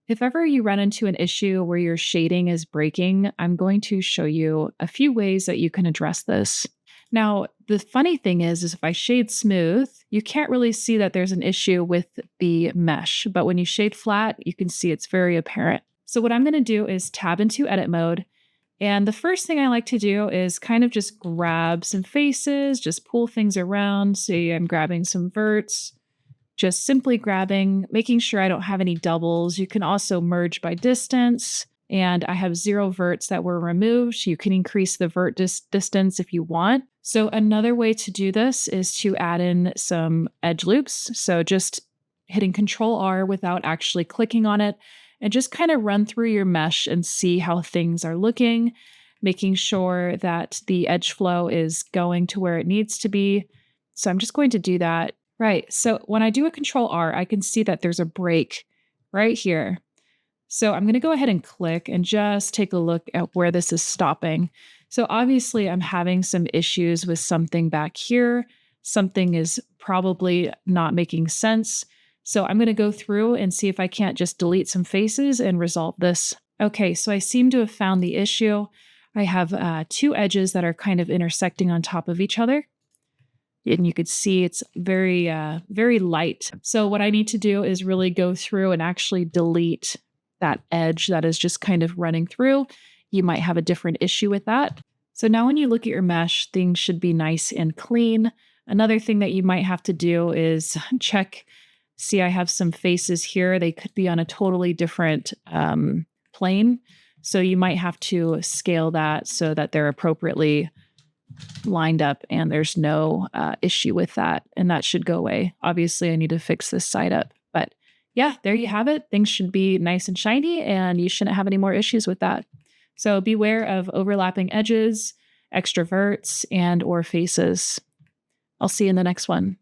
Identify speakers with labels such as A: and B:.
A: If ever you run into an issue where your shading is breaking, I'm going to show you a few ways that you can address this. Now, the funny thing is if I shade smooth, you can't really see that there's an issue with the mesh, but when you shade flat, you can see it's very apparent. So what I'm going to do is tab into edit mode. And the first thing I like to do is kind of just grab some faces, just pull things around. See, I'm grabbing some verts, just simply grabbing, making sure I don't have any doubles. You can also merge by distance. And I have 0 verts that were removed. You can increase the vert distance if you want. So another way to do this is to add in some edge loops. So just hitting Control R without actually clicking on it and just kind of run through your mesh and see how things are looking, making sure that the edge flow is going to where it needs to be. So I'm just going to do that. Right. So when I do a Control R, I can see that there's a break right here. So I'm going to go ahead and click and just take a look at where this is stopping. So obviously I'm having some issues with something back here. Something is probably not making sense. So I'm going to go through and see if I can't just delete some faces and resolve this. Okay, so I seem to have found the issue. I have 2 edges that are kind of intersecting on top of each other. And you could see it's very, very light. So what I need to do is really go through and actually delete that edge that is just kind of running through. You might have a different issue with that. So now when you look at your mesh, things should be nice and clean. Another thing that you might have to do is check, see I have some faces here. They could be on a totally different plane. So you might have to scale that so that they're appropriately lined up and there's no issue with that. And that should go away. Obviously, I need to fix this side up. But yeah, there you have it. Things should be nice and shiny and you shouldn't have any more issues with that. So beware of overlapping edges, extra verts, and or faces. I'll see you in the next one.